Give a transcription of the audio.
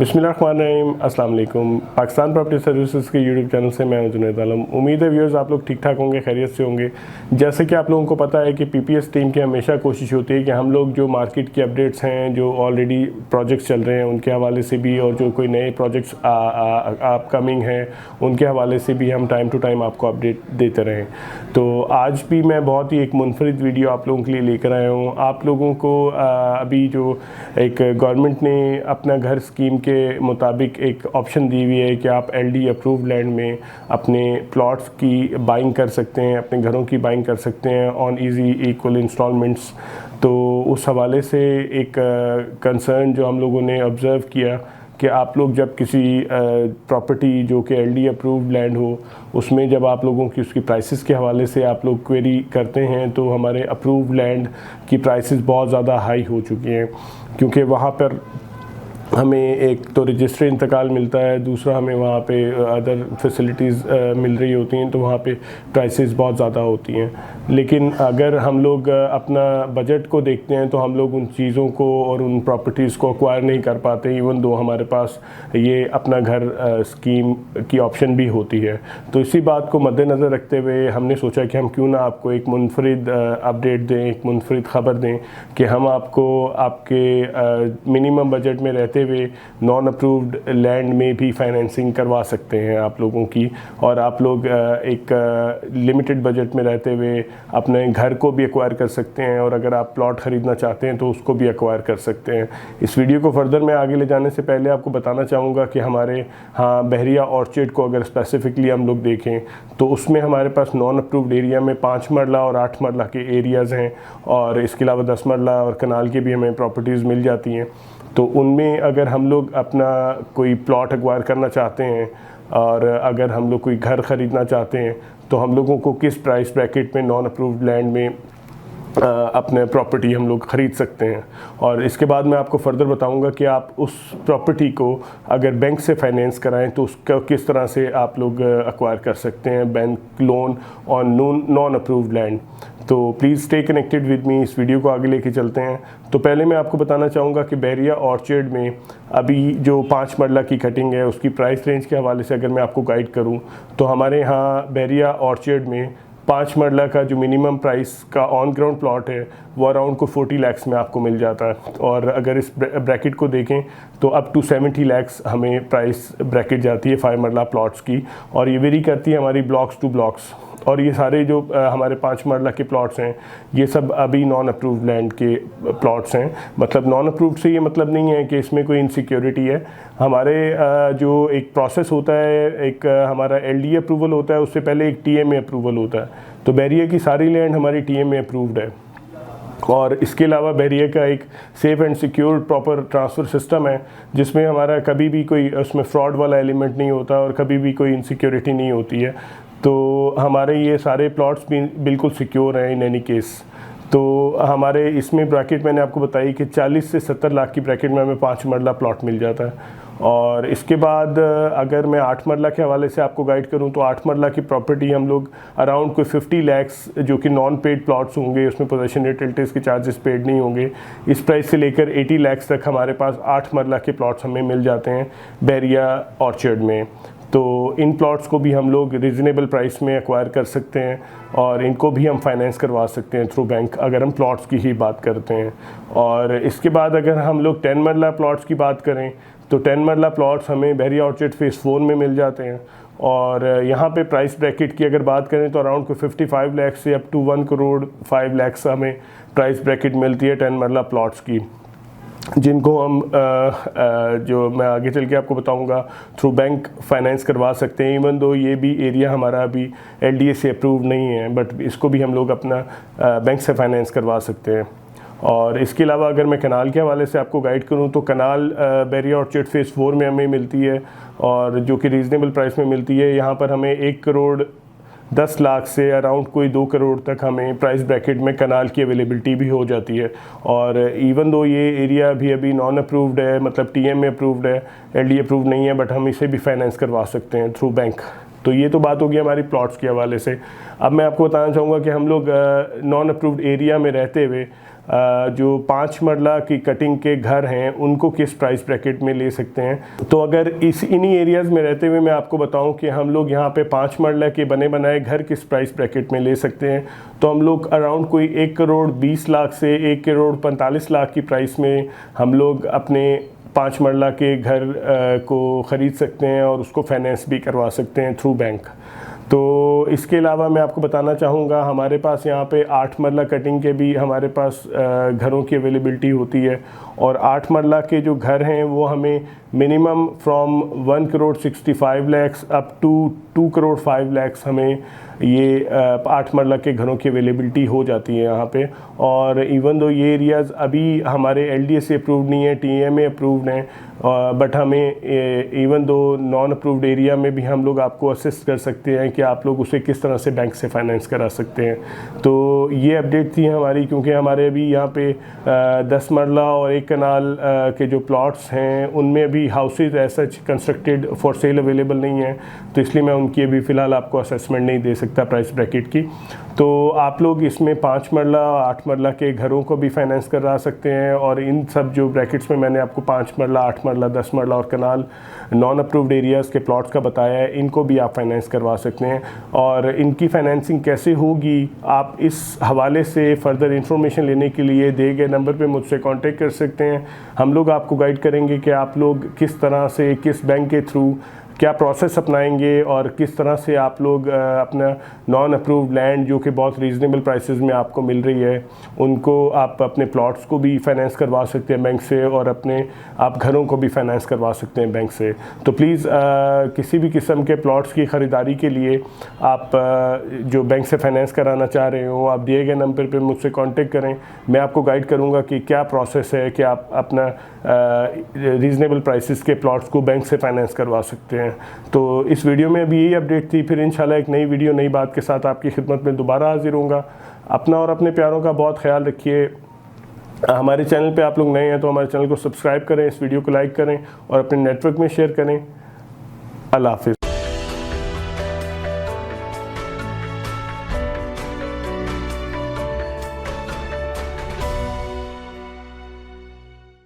बिस्मिल्लाहिर्रहमानिर्रहीम, अस्सलाम वालेकुम। पाकिस्तान प्रॉपर्टी सर्विसेज के यूट्यूब चैनल से मैं जुनैद आलम। उम्मीद है व्यूअर्स आप लोग ठीक ठाक होंगे, खैरियत से होंगे। जैसे कि आप लोगों को पता है कि पीपीएस टीम की हमेशा कोशिश होती है कि हम लोग जो मार्केट की अपडेट्स हैं, जो ऑलरेडी प्रोजेक्ट्स चल रहे हैं उनके हवाले से भी, और जो कोई नए प्रोजेक्ट्स अपकमिंग हैं उनके हवाले से भी हम टाइम टू टाइम आपको अपडेट देते रहें। तो आज भी मैं बहुत ही एक मुनफरिद वीडियो आप लोगों के लिए लेकर आया हूँ। आप लोगों को अभी जो एक गवर्नमेंट ने अपना घर स्कीम के मुताबिक एक ऑप्शन दी हुई है कि आप एलडी अप्रूव्ड लैंड में अपने प्लॉट्स की बाइंग कर सकते हैं, अपने घरों की बाइंग कर सकते हैं ऑन इजी इक्वल इंस्टॉलमेंट्स। तो उस हवाले से एक कंसर्न जो हम लोगों ने ऑब्ज़र्व किया कि आप लोग जब किसी प्रॉपर्टी जो कि एलडी अप्रूव्ड लैंड हो उसमें जब आप लोगों की उसकी प्राइसेस के हवाले से आप लोग क्वेरी करते हैं तो हमारे अप्रूव्ड लैंड की प्राइसेस बहुत ज़्यादा हाई हो चुकी हैं, क्योंकि वहाँ पर हमें एक तो रजिस्ट्री इंतकाल मिलता है, दूसरा हमें वहाँ पे अदर फैसिलिटीज़ मिल रही होती हैं, तो वहाँ पे प्राइसेस बहुत ज़्यादा होती हैं। लेकिन अगर हम लोग अपना बजट को देखते हैं तो हम लोग उन चीज़ों को और उन प्रॉपर्टीज़ को एक्वायर नहीं कर पाते, इवन दो हमारे पास ये अपना घर स्कीम की ऑप्शन भी होती है। तो इसी बात को मद्देनज़र रखते हुए हमने सोचा कि हम क्यों ना आपको एक मुनफरिद अपडेट दें, एक मुनफरिद ख़बर दें कि हम आपको आपके मिनिमम बजट में रहते हुए नॉन अप्रूव्ड लैंड में भी फाइनेंसिंग करवा सकते हैं आप लोगों की, और आप लोग एक लिमिटेड बजट में रहते हुए अपने घर को भी एक्वायर कर सकते हैं, और अगर आप प्लॉट ख़रीदना चाहते हैं तो उसको भी एक्वायर कर सकते हैं। इस वीडियो को फर्दर मैं आगे ले जाने से पहले आपको बताना चाहूँगा कि हमारे बहरिया ऑर्चिड को अगर स्पेसिफिकली हम लोग देखें तो उसमें हमारे पास नॉन अप्रूव्ड एरिया में 5 मरला और 8 मरला के एरियाज़ हैं, और इसके अलावा 10 मरला और कनाल की भी हमें प्रॉपर्टीज़ मिल जाती हैं। तो उनमें अगर हम लोग अपना कोई प्लॉट एक्वायर करना चाहते हैं और अगर हम लोग कोई घर ख़रीदना चाहते हैं तो हम लोगों को किस प्राइस ब्रैकेट में नॉन अप्रूव्ड लैंड में अपने प्रॉपर्टी हम लोग ख़रीद सकते हैं। और इसके बाद मैं आपको फर्दर बताऊंगा कि आप उस प्रॉपर्टी को अगर बैंक से फाइनेंस कराएं तो उसका किस तरह से आप लोग एक्वायर कर सकते हैं bank loan on non approved land. तो please stay connected with me, इस वीडियो को आगे लेके चलते हैं। तो पहले मैं आपको बताना चाहूँगा कि बहरिया ऑर्चिड में अभी जो 5 मरला की कटिंग है उसकी प्राइस रेंज के हवाले से अगर मैं आपको गाइड करूँ तो हमारे यहाँ बहरिया ऑर्चिड में 5 मरला का जो मिनिमम प्राइस का ऑन ग्राउंड प्लॉट है वो अराउंड को 40 लाख में आपको मिल जाता है, और अगर इस ब्रैकेट को देखें तो अप टू 70 लाख हमें प्राइस ब्रैकेट जाती है 5 मरला प्लॉट्स की, और ये वेरी करती है हमारी ब्लॉक्स टू ब्लॉक्स। और ये सारे जो हमारे 5 मरला के प्लॉट्स हैं ये सब अभी नॉन अप्रूव्ड लैंड के प्लॉट्स हैं। मतलब नॉन अप्रूव्ड से ये मतलब नहीं है कि इसमें कोई इनसिक्योरिटी है। हमारे जो एक प्रोसेस होता है, एक हमारा एलडी अप्रूवल होता है, उससे पहले एक टीएमए अप्रूवल होता है। तो बहरिया की सारी लैंड हमारी टीएमए अप्रूव्ड है, और इसके अलावा बहरिया का एक safe and secure proper transfer system है जिसमें हमारा कभी भी कोई उसमें फ्रॉड वाला एलिमेंट नहीं होता और कभी भी कोई इनसिक्योरिटी नहीं होती है। तो हमारे ये सारे प्लॉट्स भी बिल्कुल सिक्योर हैं इन एनी केस। तो हमारे इसमें ब्रैकेट मैंने आपको बताई कि 40 से 70 लाख की ब्रैकेट में हमें 5 मरला प्लॉट मिल जाता है। और इसके बाद अगर मैं 8 मरला के हवाले से आपको गाइड करूं तो 8 मरला की प्रॉपर्टी हम लोग अराउंड कोई 50 लैक्स जो कि नॉन पेड प्लॉट्स होंगे, उसमें पोजेशन यूटिलिटीज़ के चार्जेस पेड नहीं होंगे, इस प्राइस से लेकर 80 लैक्स तक हमारे पास 8 मरला के प्लॉट्स हमें मिल जाते हैं बहरिया ऑर्चिड में। तो इन प्लॉट्स को भी हम लोग रिजनेबल प्राइस में एक्वायर कर सकते हैं, और इनको भी हम फाइनेंस करवा सकते हैं थ्रू बैंक अगर हम प्लॉट्स की ही बात करते हैं। और इसके बाद अगर हम लोग 10 मरला प्लॉट्स की बात करें तो 10 मरला प्लॉट्स हमें बहरिया ऑर्चिड फेज़ 4 में मिल जाते हैं, और यहाँ पे प्राइस ब्रैकेट की अगर बात करें तो अराउंड को 55 लाख से अप टू 1 करोड़ 5 लाख हमें प्राइस ब्रैकेट मिलती है 10 मरला प्लॉट्स की, जिनको हम जो मैं आगे चल के आपको बताऊंगा थ्रू बैंक फाइनेंस करवा सकते हैं। इवन दो ये भी एरिया हमारा अभी एलडीए से अप्रूव नहीं है, बट इसको भी हम लोग अपना बैंक से फाइनेंस करवा सकते हैं। और इसके अलावा अगर मैं कनाल के हवाले से आपको गाइड करूं तो कनाल बहरिया ऑर्चिड फेज़ 4 में हमें मिलती है, और जो कि रीज़नेबल प्राइस में मिलती है। यहाँ पर हमें 1 करोड़ 10 लाख से अराउंड कोई 2 करोड़ तक हमें प्राइस ब्रैकेट में कनाल की अवेलेबिलिटी भी हो जाती है। और इवन दो ये एरिया भी अभी नॉन अप्रूव्ड है, मतलब टीएमए अप्रूव्ड है, एलडी अप्रूव्ड नहीं है, बट हम इसे भी फाइनेंस करवा सकते हैं थ्रू बैंक। तो ये तो बात होगी हमारी प्लॉट्स के हवाले से। अब मैं आपको बताना चाहूँगा कि हम लोग नॉन अप्रूव्ड एरिया में रहते हुए जो 5 मरला की कटिंग के घर हैं उनको किस प्राइस ब्रैकेट में ले सकते हैं। तो अगर इन्हीं एरियाज़ में रहते हुए मैं आपको बताऊं कि हम लोग यहाँ पे 5 मरला के बने बनाए घर किस प्राइस ब्रैकेट में ले सकते हैं, तो हम लोग अराउंड कोई 1 करोड़ 20 लाख से 1 करोड़ 45 लाख की प्राइस में हम लोग अपने 5 मरला के घर को ख़रीद सकते हैं और उसको फाइनेंस भी करवा सकते हैं थ्रू बैंक। तो इसके अलावा मैं आपको बताना चाहूँगा हमारे पास यहाँ पे 8 मरला कटिंग के भी हमारे पास घरों की अवेलेबिलिटी होती है, और 8 मरला के जो घर हैं वो हमें minimum from 1 crore 65 lakhs up to 2 crore 5 lakhs हमें ये 8 मरला के घरों की अवेलेबिलिटी हो जाती है यहाँ पे। और इवन दो ये एरियाज़ अभी हमारे LDA से अप्रूव्ड नहीं है, TMA अप्रूव्ड हैं, बट हमें even though non approved area में भी हम लोग आपको असिस्ट कर सकते हैं कि आप लोग उसे किस तरह से बैंक से फाइनेंस करा सकते हैं। तो ये अपडेट थी हमारी, क्योंकि हमारे अभी यहाँ पे 10 मरला और 1 कनाल के जो प्लॉट्स हैं उनमें अभी हाउसेज ऐसा कंस्ट्रक्टेड फॉर सेल अवेलेबल नहीं है, तो इसलिए मैं उनकी अभी फ़िलहाल आपको असेसमेंट नहीं दे सकता प्राइस ब्रैकेट की। तो आप लोग इसमें 5 मरला 8 मरला के घरों को भी फाइनेंस करा सकते हैं, और इन सब जो ब्रैकेट्स में मैंने आपको 5 मरला 8 मरला 10 मरला और कनाल नॉन अप्रूव्ड एरियाज़ के प्लॉट्स का बताया है, इनको भी आप फाइनेंस करवा सकते हैं। और इनकी फाइनेंसिंग कैसे होगी, आप इस हवाले से फ़र्दर इंफॉर्मेशन लेने के लिए दिए गए नंबर पे मुझसे कांटेक्ट कर सकते हैं। हम लोग आपको गाइड करेंगे कि आप लोग किस तरह से किस बैंक के थ्रू क्या प्रोसेस अपनाएंगे और किस तरह से आप लोग अपना नॉन अप्रूव्ड लैंड जो कि बहुत रीज़नेबल प्राइसेस में आपको मिल रही है उनको आप अपने प्लॉट्स को भी फाइनेंस करवा सकते हैं बैंक से, और अपने आप घरों को भी फाइनेंस करवा सकते हैं बैंक से। तो प्लीज़ किसी भी किस्म के प्लॉट्स की ख़रीदारी के लिए आप जो बैंक से फाइनेंस कराना चाह रहे हो आप दिए गए नंबर पर मुझसे कॉन्टेक्ट करें। मैं आपको गाइड करूँगा कि क्या प्रोसेस है कि आप अपना रीज़नेबल प्राइसेस के प्लॉट्स को बैंक से फाइनेंस करवा सकते हैं। तो इस वीडियो में अभी यही अपडेट थी, फिर इंशाल्लाह एक नई वीडियो नई बात के साथ आपकी खिदमत में दोबारा हाजिर होऊंगा। अपना और अपने प्यारों का बहुत ख्याल रखिए। हमारे चैनल पे आप लोग नए हैं तो हमारे चैनल को सब्सक्राइब करें, इस वीडियो को लाइक करें और अपने नेटवर्क में शेयर करें। अल्लाह हाफिज़।